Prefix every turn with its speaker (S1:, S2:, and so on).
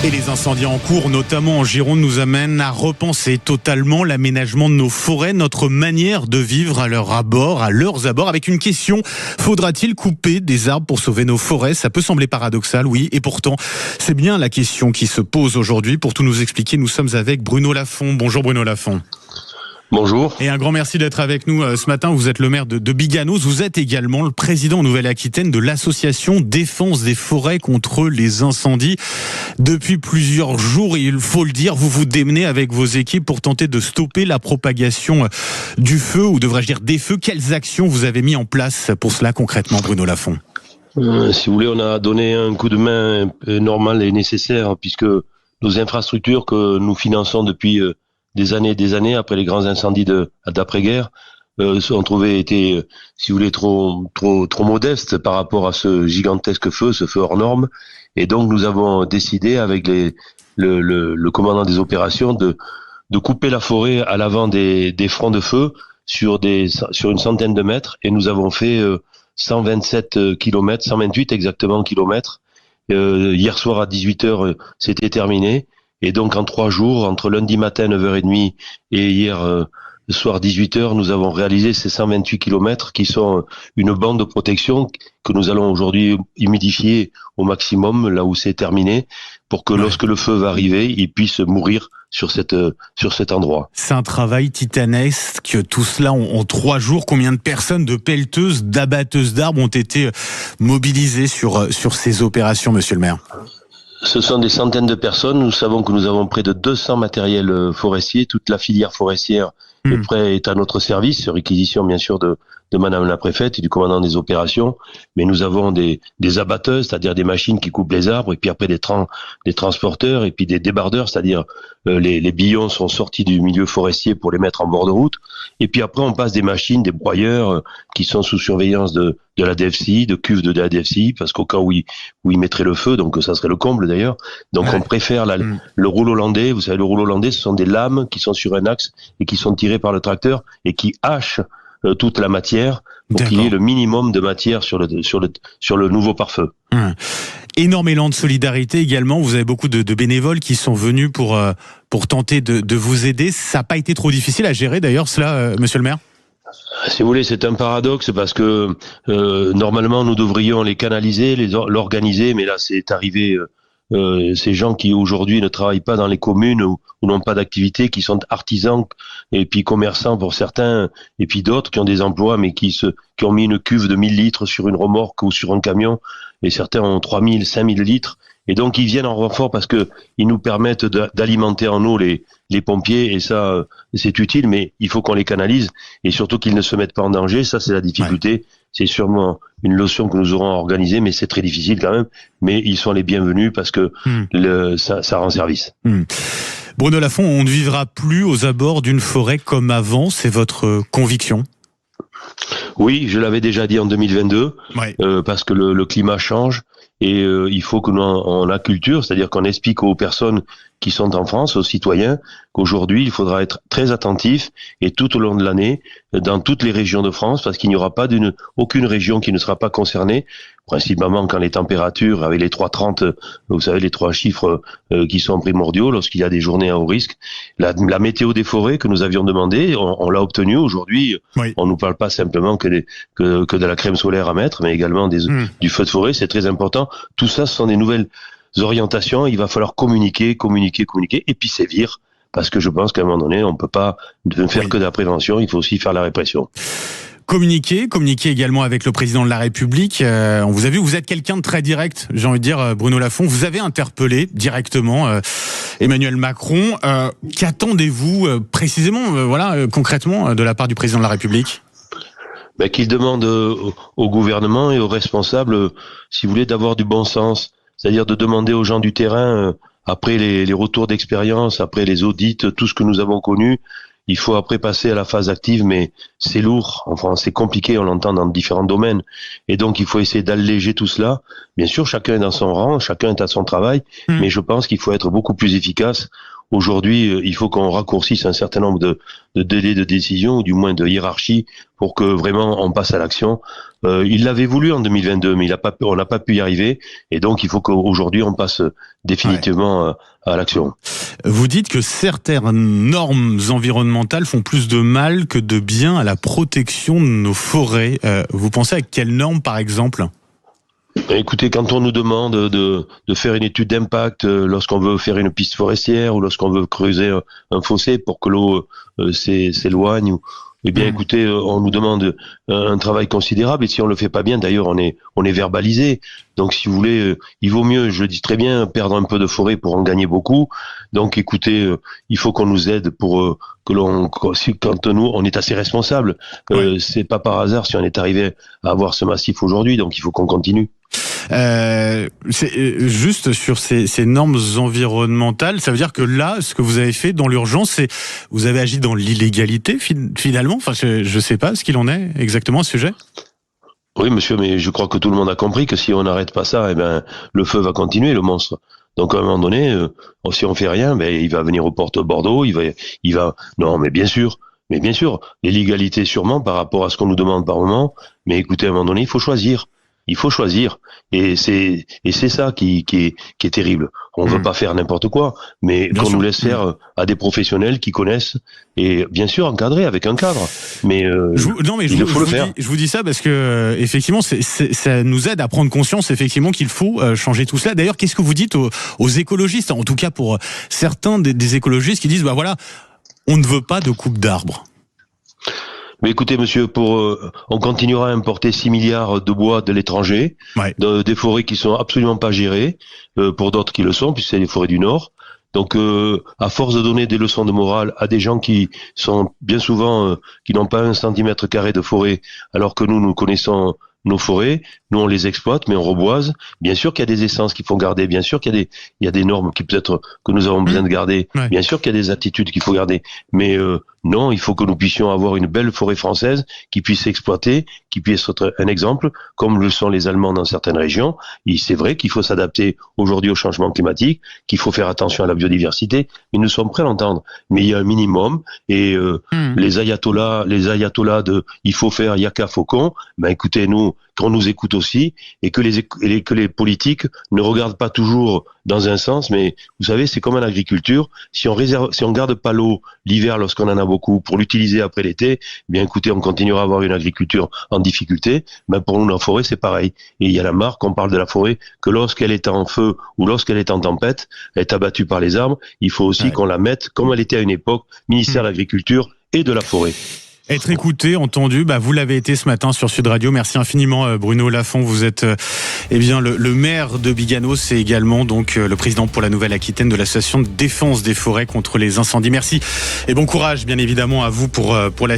S1: Et les incendies en cours, notamment en Gironde, nous amènent à repenser totalement l'aménagement de nos forêts, notre manière de vivre à leurs abords, avec une question: faudra-t-il couper des arbres pour sauver nos forêts? Ça peut sembler paradoxal, oui, et pourtant, c'est bien la question qui se pose aujourd'hui. Pour tout nous expliquer, nous sommes avec Bruno Lafont. Bonjour Bruno Lafont.
S2: Bonjour.
S1: Et un grand merci d'être avec nous ce matin. Vous êtes le maire de Biganos. Vous êtes également le président en Nouvelle-Aquitaine de l'association Défense des forêts contre les incendies. Depuis plusieurs jours, il faut le dire, vous vous démenez avec vos équipes pour tenter de stopper la propagation du feu, ou devrais-je dire des feux. Quelles actions vous avez mis en place pour cela concrètement, Bruno Lafont?
S2: Si vous voulez, on a donné un coup de main normal et nécessaire, puisque nos infrastructures que nous finançons depuis des années après les grands incendies d'après-guerre ont été, si vous voulez, trop modestes par rapport à ce gigantesque feu, ce feu hors norme. Et donc nous avons décidé avec le commandant des opérations de couper la forêt à l'avant des fronts de feu sur une centaine de mètres, et nous avons fait 127 km, 128 exactement kilomètres. Hier soir à 18h, c'était terminé. Et donc en 3 jours, entre lundi matin 9h30 et hier soir 18h, nous avons réalisé ces 128 km qui sont une bande de protection que nous allons aujourd'hui humidifier au maximum là où c'est terminé, pour que lorsque le feu va arriver, il puisse mourir sur cet endroit.
S1: C'est un travail titanesque, tout cela en 3 jours. Combien de personnes, de pelleteuses, d'abatteuses d'arbres ont été mobilisées sur ces opérations, monsieur le maire?
S2: Ce sont des centaines de personnes. Nous savons que nous avons près de 200 matériels forestiers. Toute la filière forestière est à notre service, sur réquisition bien sûr de madame la préfète et du commandant des opérations. Mais nous avons des abatteuses, c'est-à-dire des machines qui coupent les arbres, et puis après des transporteurs, et puis des débardeurs, c'est-à-dire les billons sont sortis du milieu forestier pour les mettre en bord de route. Et puis après on passe des machines, des broyeurs qui sont sous surveillance de la DFCI, de cuves de la DFCI, parce qu'au cas où ils mettraient le feu, donc ça serait le comble d'ailleurs. Donc on préfère le rouleau hollandais. Vous savez, le rouleau hollandais, ce sont des lames qui sont sur un axe et qui sont tirées par le tracteur et qui hachent toute la matière pour qu'il y ait le minimum de matière sur le nouveau pare-feu.
S1: Énorme élan de solidarité également. Vous avez beaucoup de bénévoles qui sont venus pour tenter de vous aider. Ça n'a pas été trop difficile à gérer d'ailleurs cela, monsieur le maire?
S2: Si vous voulez, c'est un paradoxe parce que normalement nous devrions les canaliser, l'organiser, mais là c'est arrivé. Ces gens qui aujourd'hui ne travaillent pas dans les communes ou n'ont pas d'activité, qui sont artisans et puis commerçants pour certains, et puis d'autres qui ont des emplois mais qui ont mis une cuve de 1000 litres sur une remorque ou sur un camion, et certains ont 3000, 5000 litres. Et donc ils viennent en renfort parce que ils nous permettent d'alimenter en eau les pompiers, et ça c'est utile, mais il faut qu'on les canalise et surtout qu'ils ne se mettent pas en danger. Ça c'est la difficulté. Ouais. C'est sûrement une leçon que nous aurons à organiser, mais c'est très difficile quand même. Mais ils sont les bienvenus parce que ça rend service.
S1: Bruno Lafont, on ne vivra plus aux abords d'une forêt comme avant, c'est votre conviction?
S2: Oui, je l'avais déjà dit en 2022, parce que le climat change. Et il faut que on acculture, c'est-à-dire qu'on explique aux personnes qui sont en France, aux citoyens, qu'aujourd'hui, il faudra être très attentif, et tout au long de l'année, dans toutes les régions de France, parce qu'il n'y aura pas aucune région qui ne sera pas concernée, principalement quand les températures, avec les 3,30, vous savez, les 3 chiffres qui sont primordiaux lorsqu'il y a des journées à haut risque. La météo des forêts que nous avions demandé, on l'a obtenue aujourd'hui. On nous parle pas simplement que de la crème solaire à mettre, mais également du feu de forêt, c'est très important. Tout ça, ce sont des nouvelles orientations. Il va falloir communiquer, et puis sévir, parce que je pense qu'à un moment donné, on ne peut pas faire que de la prévention, il faut aussi faire la répression.
S1: Communiquer également avec le président de la République. On vous a vu, vous êtes quelqu'un de très direct, j'ai envie de dire, Bruno Lafont. Vous avez interpellé directement Emmanuel Macron. Qu'attendez-vous précisément, concrètement, de la part du président de la République?
S2: Qu'il demande au gouvernement et aux responsables, si vous voulez, d'avoir du bon sens. C'est-à-dire de demander aux gens du terrain, après les retours d'expérience, après les audits, tout ce que nous avons connu, il faut après passer à la phase active, mais c'est lourd, enfin c'est compliqué, on l'entend dans différents domaines, et donc il faut essayer d'alléger tout cela. Bien sûr, chacun est dans son rang, chacun est à son travail, mais je pense qu'il faut être beaucoup plus efficace aujourd'hui, il faut qu'on raccourcisse un certain nombre de délais de décision, ou du moins de hiérarchie, pour que vraiment on passe à l'action. Il l'avait voulu en 2022, mais on n'a pas pu y arriver, et donc il faut qu'aujourd'hui on passe définitivement à l'action.
S1: Vous dites que certaines normes environnementales font plus de mal que de bien à la protection de nos forêts. Vous pensez à quelles normes, par exemple ?
S2: Écoutez, quand on nous demande de faire une étude d'impact lorsqu'on veut faire une piste forestière, ou lorsqu'on veut creuser un fossé pour que l'eau s'éloigne, eh bien, écoutez, on nous demande un travail considérable, et si on le fait pas bien, d'ailleurs, on est verbalisé. Donc, si vous voulez, il vaut mieux, je le dis très bien, perdre un peu de forêt pour en gagner beaucoup. Donc, écoutez, il faut qu'on nous aide pour quand nous, on est assez responsable. C'est pas par hasard si on est arrivé à avoir ce massif aujourd'hui. Donc, il faut qu'on continue.
S1: C'est juste sur ces normes environnementales, ça veut dire que là, ce que vous avez fait dans l'urgence, c'est vous avez agi dans l'illégalité finalement. Enfin, je sais pas ce qu'il en est exactement à ce sujet.
S2: Oui, monsieur, mais je crois que tout le monde a compris que si on n'arrête pas ça, eh ben le feu va continuer, le monstre. Donc à un moment donné, si on fait rien, ben il va venir aux portes de Bordeaux, il va. Non, mais bien sûr, l'illégalité sûrement par rapport à ce qu'on nous demande par moment. Mais écoutez, à un moment donné, il faut choisir. Il faut choisir, et c'est ça qui est terrible. On veut pas faire n'importe quoi, mais qu'on nous laisse faire à des professionnels qui connaissent, et bien sûr encadrer avec un cadre. Mais il faut le faire.
S1: Je vous dis ça parce que effectivement, ça nous aide à prendre conscience effectivement qu'il faut changer tout cela. D'ailleurs, qu'est-ce que vous dites aux écologistes, en tout cas pour certains des écologistes qui disent bah voilà, on ne veut pas de coupe d'arbres.
S2: Mais écoutez, monsieur, on continuera à importer 6 milliards de bois de l'étranger, des forêts qui sont absolument pas gérées, pour d'autres qui le sont, puisque c'est les forêts du Nord. Donc, à force de donner des leçons de morale à des gens qui sont bien souvent, qui n'ont pas 1 centimètre carré de forêt, alors que nous connaissons nos forêts, nous on les exploite, mais on reboise. Bien sûr qu'il y a des essences qu'il faut garder, bien sûr qu'il y a des normes qui peut-être que nous avons besoin de garder, bien sûr qu'il y a des attitudes qu'il faut garder, mais non, il faut que nous puissions avoir une belle forêt française qui puisse s'exploiter, qui puisse être un exemple, comme le sont les Allemands dans certaines régions. Et c'est vrai qu'il faut s'adapter aujourd'hui au changement climatique, qu'il faut faire attention à la biodiversité, mais nous sommes prêts à l'entendre. Mais il y a un minimum, et les ayatollahs de il faut faire yaka faucon, ben écoutez, nous, qu'on nous écoute aussi, et que les politiques ne regardent pas toujours dans un sens, mais vous savez, c'est comme en agriculture, si on garde pas l'eau l'hiver lorsqu'on en a beaucoup pour l'utiliser après l'été, bien écoutez, on continuera à avoir une agriculture en difficulté. Mais pour nous, la forêt, c'est pareil. Et il y a la marque, on parle de la forêt, que lorsqu'elle est en feu ou lorsqu'elle est en tempête, elle est abattue par les arbres, il faut aussi qu'on la mette, comme elle était à une époque, ministère de l'Agriculture et de la Forêt.
S1: Être écouté, entendu, vous l'avez été ce matin sur Sud Radio. Merci infiniment Bruno Lafont. Vous êtes le maire de Biganos et également donc le président pour la Nouvelle-Aquitaine de l'association de défense des forêts contre les incendies. Merci et bon courage bien évidemment à vous pour la